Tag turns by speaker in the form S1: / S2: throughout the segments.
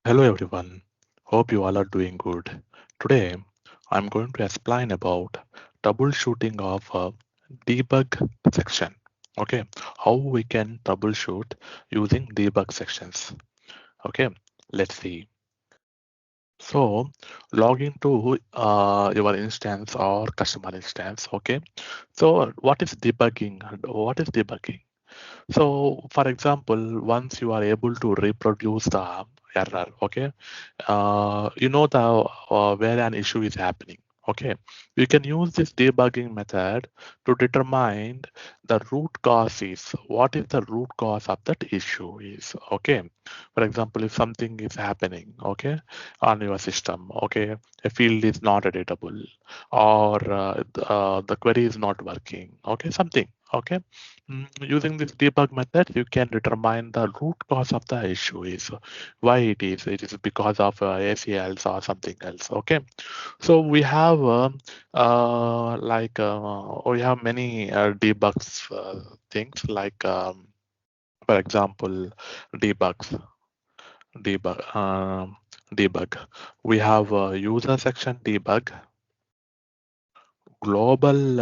S1: Hello everyone, hope you all are doing good. Today I'm going to explain about troubleshooting of a debug section. Okay, how we can troubleshoot using debug sections. Okay, let's see. So log into your instance or customer instance. Okay, so what is debugging? What is debugging? So for example, once you are able to reproduce the error, okay, you know the where an issue is happening. Okay, you can use this debugging method to determine the root cause is what is the root cause of that issue is. Okay, for example, if something is happening, okay, on your system, okay, a field is not editable or the query is not working, okay, something. Okay, using this debug method, you can determine the root cause of the issue is why it is. It is because of ACLs or something else. Okay, so we have we have many debugs things like for example debugs debug debug. We have user section debug, globally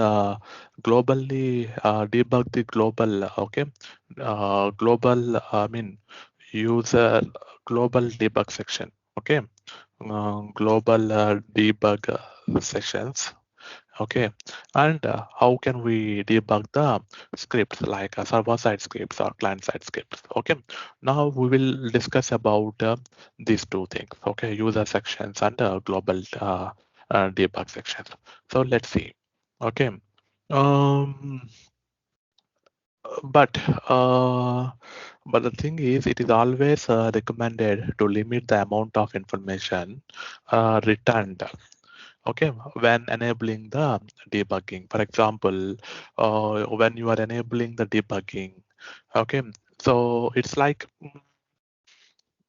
S1: debug the global. Okay, global. I mean user global debug section. Okay, global debug sessions. Okay, and how can we debug the scripts like server-side scripts or client-side scripts? Okay, now we will discuss about these two things. Okay, user sections and global debug sections. So let's see. Okay, um, but uh, but the thing is, it is always recommended to limit the amount of information returned. Okay, when enabling the debugging. For example, when you are enabling the debugging, okay, so it's like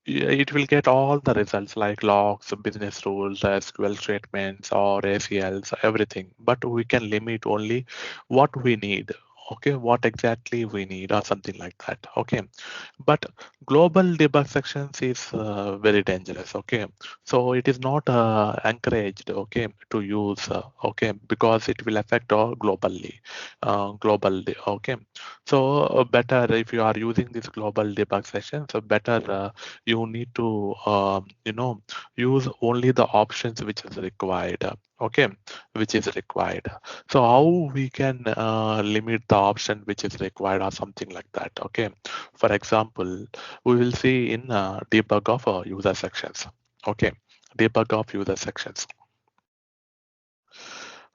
S1: it will get all the results like logs, business rules, SQL statements, or ACLs, everything. But we can limit only what we need. Okay, what exactly we need, or something like that. Okay, but global debug sections is very dangerous. Okay, so it is not encouraged. Okay, to use. Okay, because it will affect all globally. Globally. Okay, so better if you are using this global debug session. So better. You need to use only the options which is required. Okay, which is required. So how we can limit the option which is required or something like that. Okay, for example, we will see in debug of user sections. Okay, debug of user sections.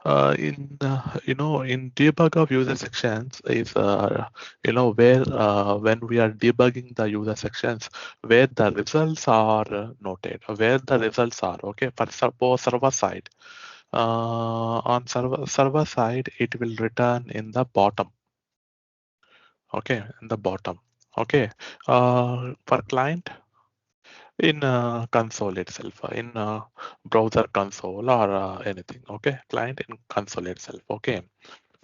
S1: In debug of user sections is where when we are debugging the user sections where the results are noted, where the results are. Okay, for suppose server side, on server side it will return in the bottom. Okay, in the bottom. Okay, for client in console itself, in browser console or anything. Okay, client in console itself. Okay,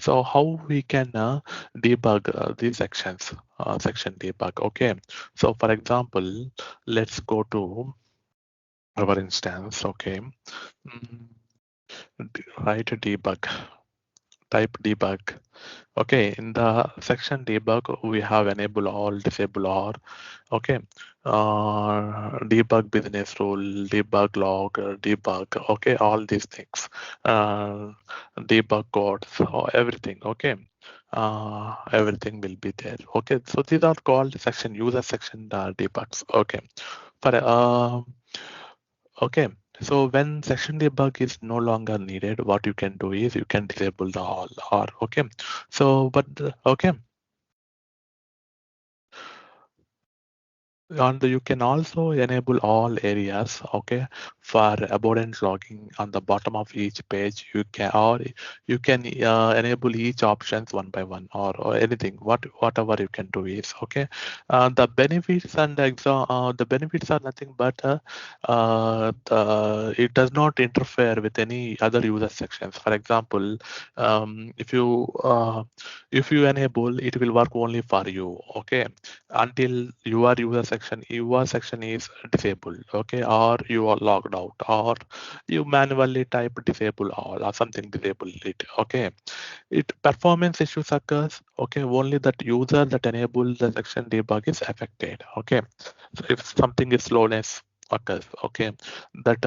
S1: so how we can debug these sections, section debug. Okay, so for example, let's go to our instance. Okay, Mm, write debug, type debug. Okay, in the section debug, we have enable all, disable all. Okay, debug business rule, debug log, debug. Okay, all these things, debug codes, everything. Okay, everything will be there. Okay, so these are called section user section debugs. Okay, for okay. So when section debug is no longer needed, what you can do is you can disable the all or okay. So but okay. And you can also enable all areas, okay, for abundant logging on the bottom of each page. You can enable each options one by one or anything. Whatever you can do is okay. The benefits and the benefits are nothing but it does not interfere with any other user sections. For example, if you enable, it will work only for you. Okay, until your user section, your section is disabled, okay, or you are logged out, or you manually type disable all or something, disable it, okay. It performance issues occurs, okay, only that user that enables the section debug is affected, okay. So if something is slowness occurs, okay, that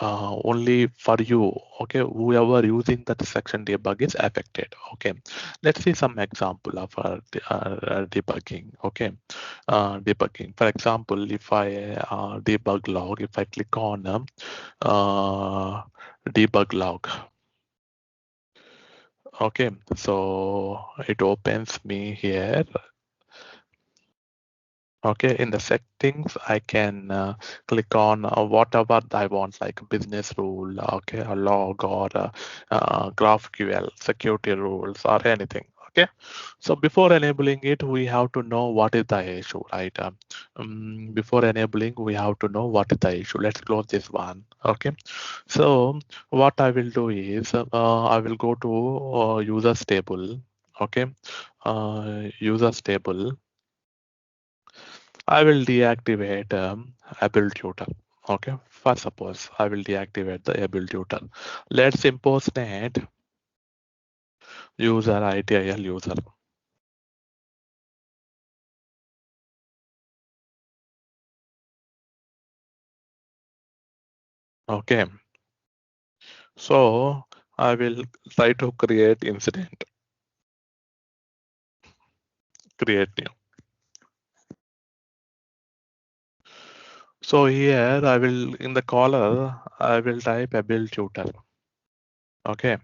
S1: only for you, okay, whoever using that section debug is affected, okay. Let's see some example of debugging, okay. Debugging, for example, if I debug log, if I click on debug log, okay, so it opens me here. Okay, in the settings, I can click on whatever I want, like business rule, okay, a log, or GraphQL, security rules, or anything. Okay, so before enabling it, we have to know what is the issue, right? Before enabling, we have to know what is the issue. Let's close this one. Okay, so what I will do is I will go to users table. Okay, users table. I will deactivate able tutor. Okay, first suppose I will deactivate the able tutor. Let's impersonate user ITIL user. Okay, so I will try to create incident, create new. So here I will, in the caller, I will type able tutor. Okay,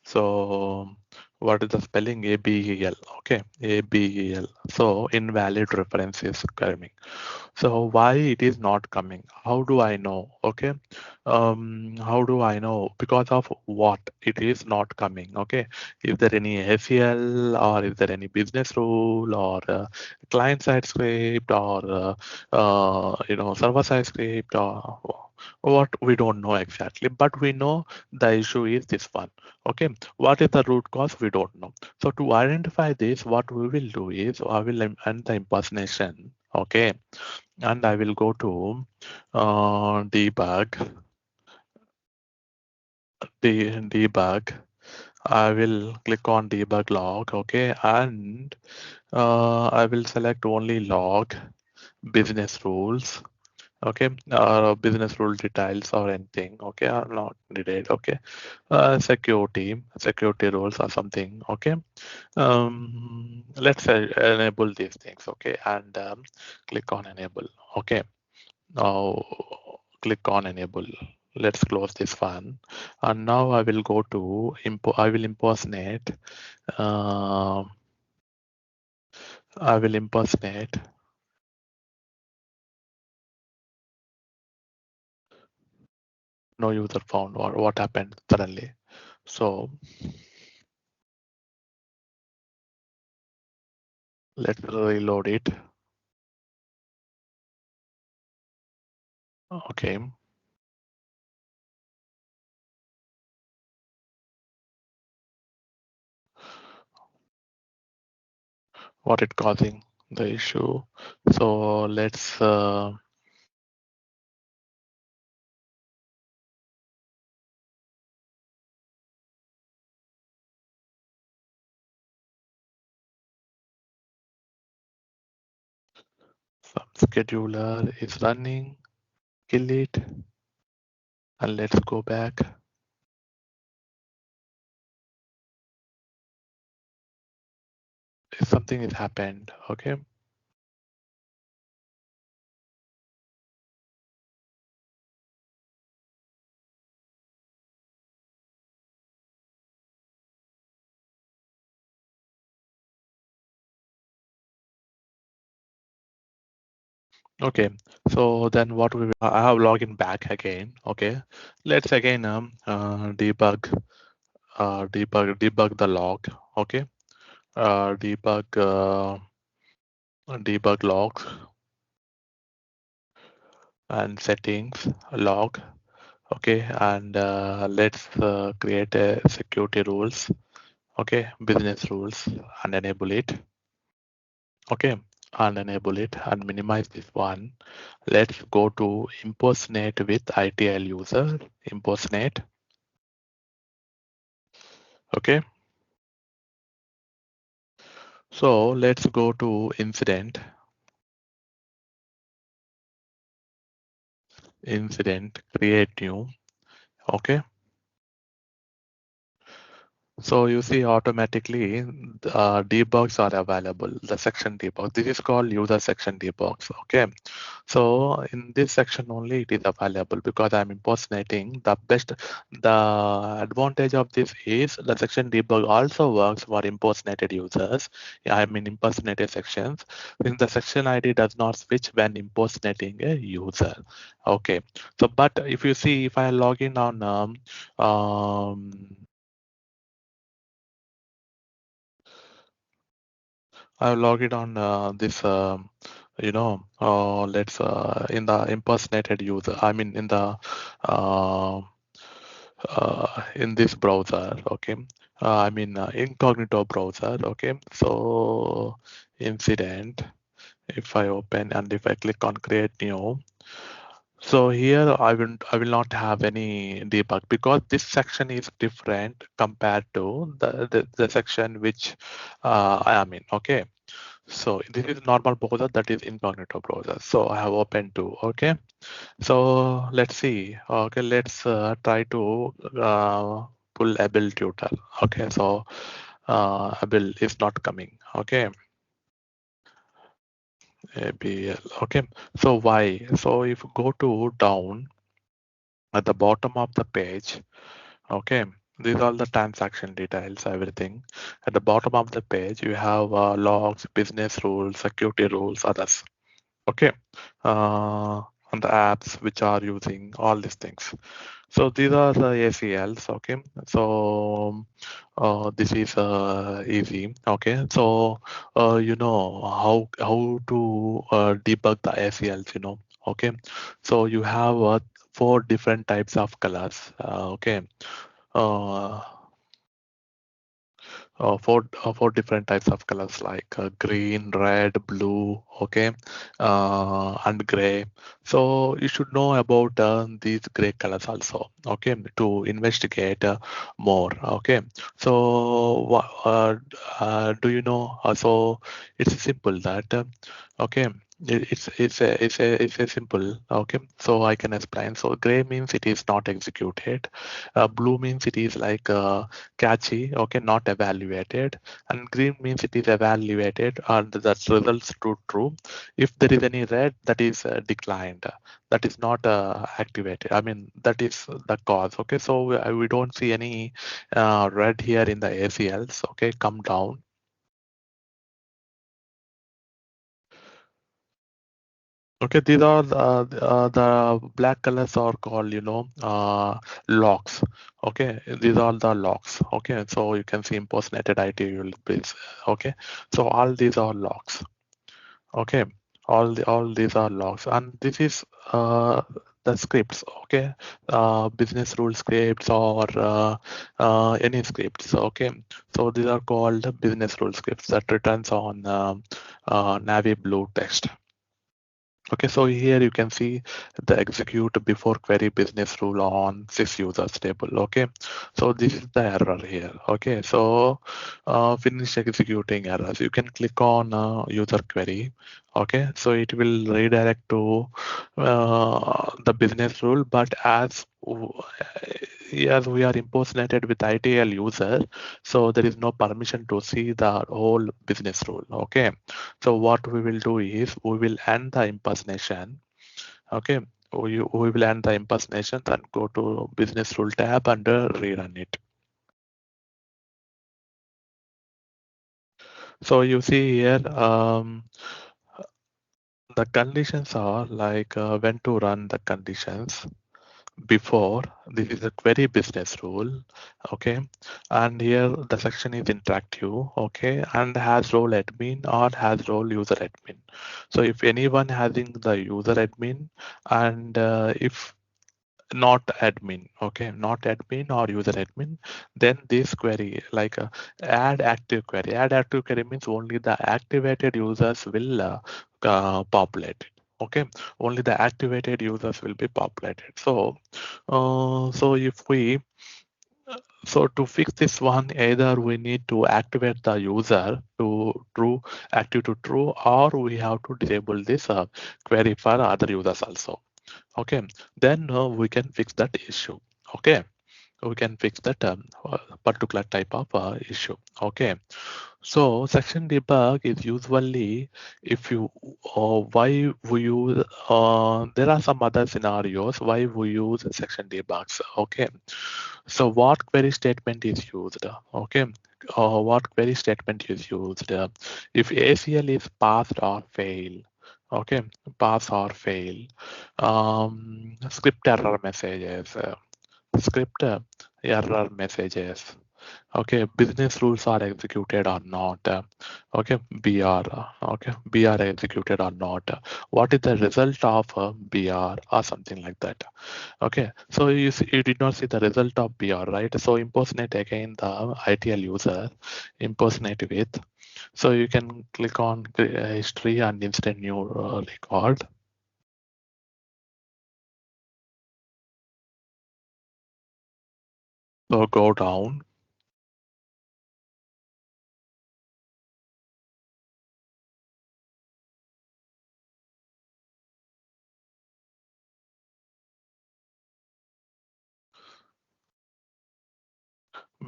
S1: so what is the spelling? ABEL. Okay, ABEL. So invalid reference is coming. So why it is not coming? How do I know? Okay, how do I know? Because of what it is not coming? Okay, is there any ACL, or is there any business rule, or client side script, or server side script, or what? We don't know exactly, but we know the issue is this one. Okay, what is the root cause? We don't know. So to identify this, what we will do is I will end the impersonation. Okay, and I will go to debug, debug. I will click on debug log. Okay, and I will select only log business rules. Okay, business rule details or anything. Okay, or not needed. Okay, security rules or something. Okay, let's enable these things. Okay, and click on enable. Okay, now click on enable. Let's close this one, and now I will go to I will impersonate. Uh, I will impersonate. No user found, or what happened suddenly. So let's reload it. Okay. What it causing the issue? So let's some scheduler is running, kill it, and let's go back. If something has happened, okay. Okay, so then what we will, I have login back again. Okay, let's again debug the log. Okay, debug logs and settings log. Okay, and let's create a security rules. Okay, business rules, and enable it. Okay, and enable it and minimize this one. Let's go to impersonate with ITL user, impersonate. Okay. So let's go to incident, create new. Okay. So you see automatically debugs are available, the section debug. This is called user section debugs. Okay. So in this section only it is available because I'm impersonating the best. The advantage of this is the section debug also works for impersonated users. I mean impersonated sections. Since the section ID does not switch when impersonating a user. Okay. So but if you see if I log in on I've logged on this, let's in the impersonated user. I mean, uh, in this browser. Okay. I mean, incognito browser. Okay. So incident. If I open and if I click on create new, so here I will not have any debug because this section is different compared to the section which I am in. Okay. So this is normal browser, that is incognito browser. So I have opened two. Okay. So let's see. Okay, let's try to pull able tutor. Okay. So able is not coming. Okay. ABL. Okay. So why? So if you go to down at the bottom of the page. Okay. These are the transaction details, everything. At the bottom of the page, you have logs, business rules, security rules, others. Okay. On the apps which are using all these things. So these are the ACLs. Okay. So this is easy. Okay. So you know how to debug the ACLs. Okay. So you have four different types of colors. Okay. Uh, four different types of colors like green, red, blue, okay, and gray. So you should know about these gray colors also, okay, to investigate more. Okay. So do you know? So it's simple that okay. It's a simple. Okay. So I can explain. So gray means it is not executed. Blue means it is like catchy, okay, not evaluated, and green means it is evaluated and that results to true. If there is any red, that is declined, that is not activated. I mean, that is the cause. Okay. So we don't see any red here in the ACLs. Okay. Come down. Okay, these are the black colors are called, locks. Okay, these are the locks. Okay, so you can see impersonated IT will base. Okay, so all these are locks. Okay, all these are logs, and this is the scripts. Okay, business rule scripts or any scripts. Okay, so these are called business rule scripts that returns on navy blue text. Okay, so here you can see the execute before query business rule on 6 users table. Okay, so this is the error here. Okay, so finish executing errors. You can click on user query. Okay, so it will redirect to the business rule, but as we are impersonated with ITL user, so there is no permission to see the whole business rule. Okay, so what we will do is we will end the impersonation. Okay, we will end the impersonation and go to business rule tab and rerun it. So you see here, the conditions are like when to run the conditions. Before, this is a query business rule. Okay, and here the section is interactive. Okay, and has role admin or has role user admin. So if anyone having the user admin, and if not admin, okay, not admin or user admin. Then this query like add active query. Add active query means only the activated users will populate it. Okay, only the activated users will be populated. So so if we so to fix this one, either we need to activate the user to true, active to true, or we have to disable this query for other users also. Okay, then we can fix that issue. Okay, we can fix that particular type of issue. Okay, so section debug is usually if you why we use there are some other scenarios why we use section debugs. Okay, so what query statement is used? Okay, what query statement is used? If ACL is passed or fail. Okay, pass or fail. Script error messages. Script error messages. Okay, business rules are executed or not. Okay, BR. Okay, BR executed or not. What is the result of BR or something like that? Okay, so you did not see the result of BR, right? So impersonate again the ITL user, impersonate with. So you can click on history and instant new record. So go down.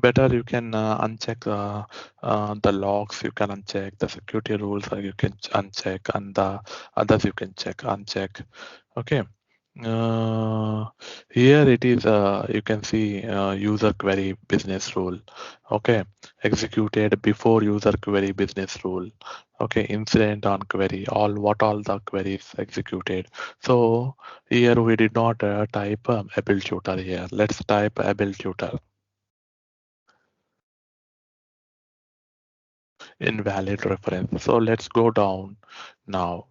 S1: Better you can uncheck the logs, you can uncheck the security rules, you can uncheck, and the others you can check, uncheck. Okay. Uh, Here it is, you can see user query business rule. Okay, executed before user query business rule. Okay, incident on query, all the queries executed. So here we did not type able tutor here. Let's type able tutor. Invalid reference. So let's go down now.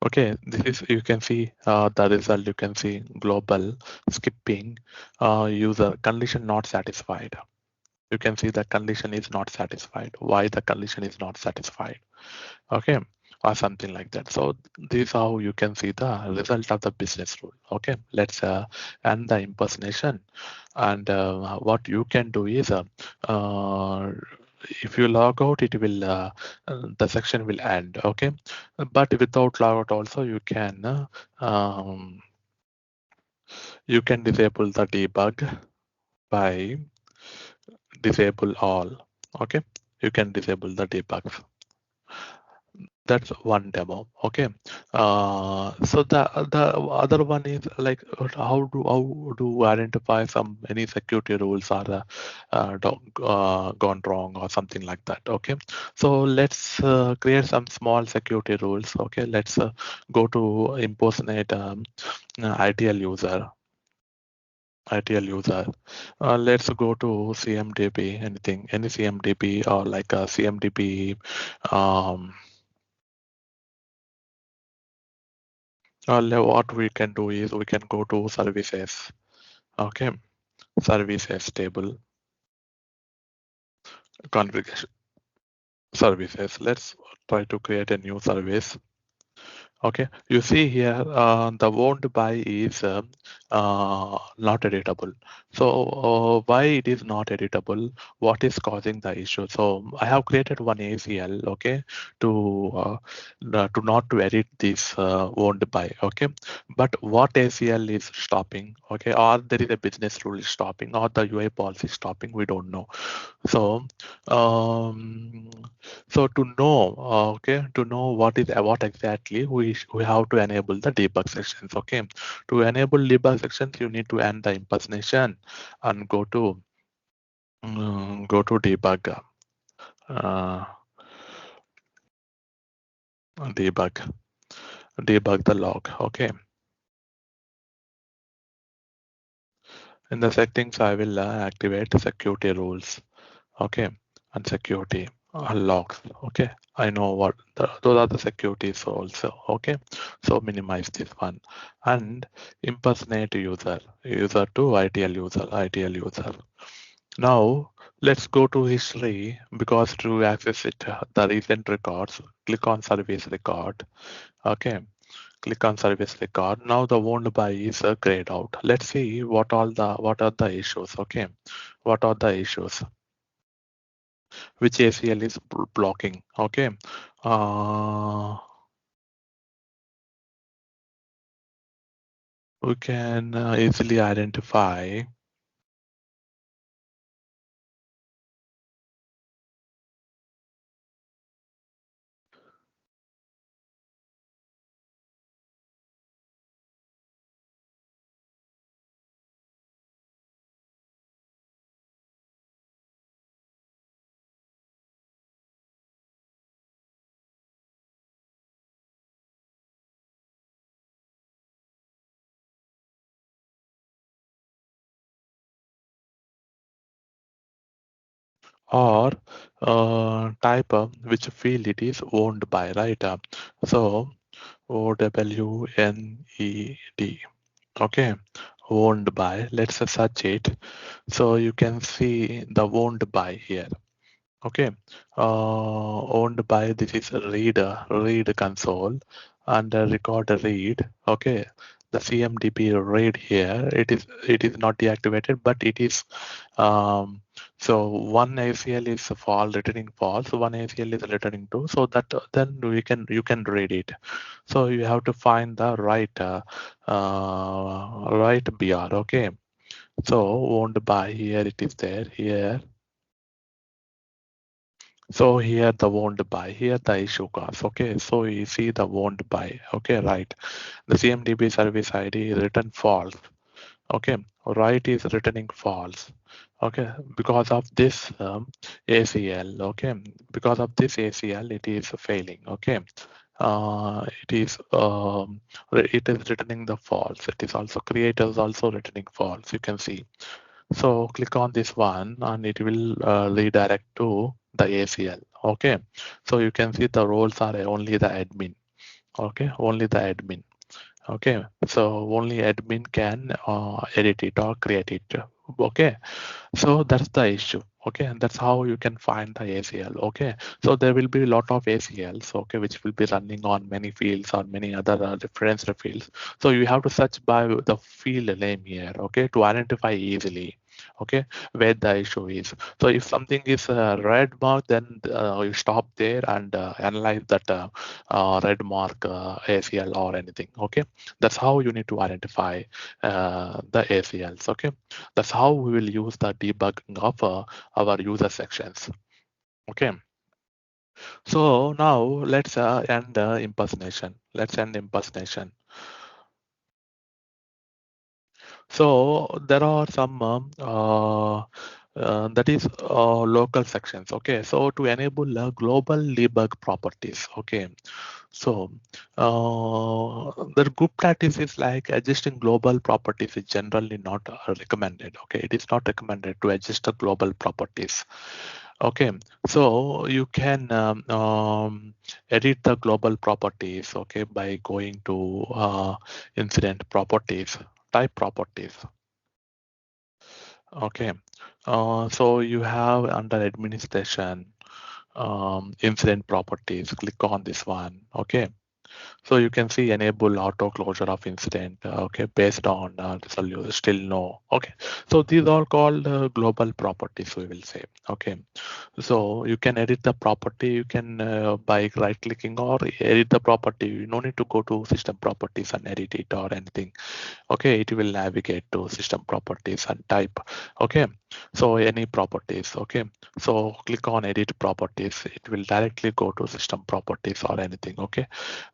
S1: Okay, this is you can see the result. You can see global skipping user condition not satisfied. You can see the condition is not satisfied. Why the condition is not satisfied? Okay, or something like that. So this is how you can see the result of the business rule. Okay, let's end the impersonation, and what you can do is uh, if you log out, it will the section will end. Okay, but without logout also you can disable the debug by disable all. Okay, you can disable the debug. That's one demo. Okay. So the other one is like how do we identify some any security rules are gone wrong or something like that. Okay. So let's create some small security rules. Okay. Let's go to impersonate ITL user. ITL user. Let's go to CMDB. Any CMDB or like a CMDB. Um, what we can do is we can go to services. Okay, services table, configuration services. Let's try to create a new service. Okay, you see here the won't buy is not editable. So why it is not editable? What is causing the issue? So I have created one ACL, okay, to not to edit this won't buy, okay. But what ACL is stopping, okay, or there is a business rule is stopping, or the UI policy is stopping, we don't know. So um, so to know, okay, to know what exactly we have to enable the debug sections. Okay, to enable debug sections, you need to end the impersonation and go to debug, uh, debug, debug the log. Okay, in the settings, I will activate security rules. Okay, and security. logs. Okay, I know what those are the securities also. Okay, so minimize this one and impersonate user to ITL user. Now let's go to history because to access it, the recent records, click on service record. Okay, click on service record. Now the wound by is grayed out. Let's see what are the issues. Okay, what are the issues? Which ACL is blocking? Okay, uh, we can easily identify. Or type which field it is owned by, right? So OWNED. Okay, owned by. Let's search it. So you can see the owned by here. Okay, owned by this is read console and record read. Okay, the CMDB read here. It is not deactivated, but it is so one ACL is false, returning false. One ACL is returning true. So that then you can read it. So you have to find the right BR. Okay. So owned by here it is there here. So here the owned by here the issue class. Okay. So you see the owned by. Okay. Right. The CMDB service ID is written false. Okay, right is returning false. Okay, because of this ACL. Okay, because of this ACL it is failing. Okay, it is returning the false. It is also creators also returning false. You can see. So click on this one and it will redirect to the ACL. Okay, so you can see the roles are only the admin. Okay, only the admin. Okay, so only admin can edit it or create it. Okay, so that's the issue. Okay, and that's how you can find the ACL. Okay, so there will be a lot of ACLs. Okay, which will be running on many fields or many other reference fields. So you have to search by the field name here. Okay, to identify easily. Okay, where the issue is. So if something is red mark, then you stop there and analyze that red mark ACL or anything. Okay, that's how you need to identify the ACLs. Okay, that's how we will use the debugging of our user sections. Okay, so now let's end impersonation. Let's end impersonation. So there are some that is local sections. Okay, so to enable global debug properties. Okay, so the good practice is like adjusting global properties is generally not recommended. Okay, it is not recommended to adjust the global properties. Okay, so you can edit the global properties. Okay, by going to incident properties, type properties. Okay, so you have under administration incident properties. Click on this one. Okay, so you can see enable auto closure of incident. Okay, based on resolution, still no. Okay, so these are called global properties. We will say. Okay, so you can edit the property. You can by right clicking or edit the property. You no need to go to system properties and edit it or anything. Okay, it will navigate to system properties and type. Okay, so any properties. Okay, so click on edit properties. It will directly go to system properties or anything. Okay,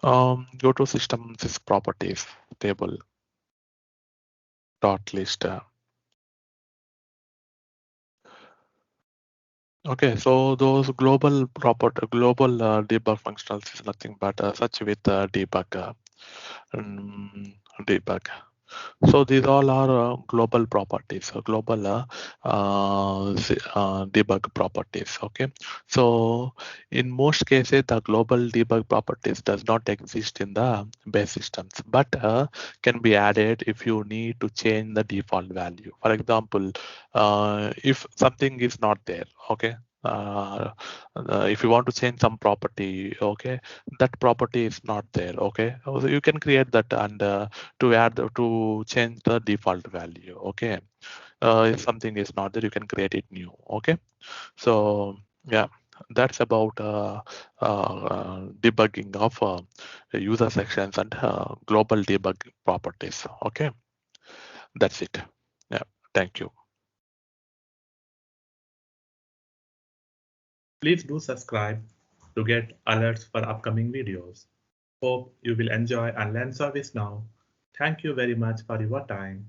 S1: go to system properties table dot list. Okay, so those global debug functionals is nothing but such with debug. Um, Debug. So these all are global properties, global debug properties. Okay. So in most cases, the global debug properties does not exist in the base systems, but can be added if you need to change the default value. For example, if something is not there, okay. If you want to change some property, okay, that property is not there, okay. So you can create that and to change the default value, okay. If something is not there, you can create it new, okay. So yeah, that's about debugging of user sections and global debug properties, okay. That's it. Yeah, thank you. Please do subscribe to get alerts for upcoming videos. Hope you will enjoy and learn ServiceNow. Thank you very much for your time.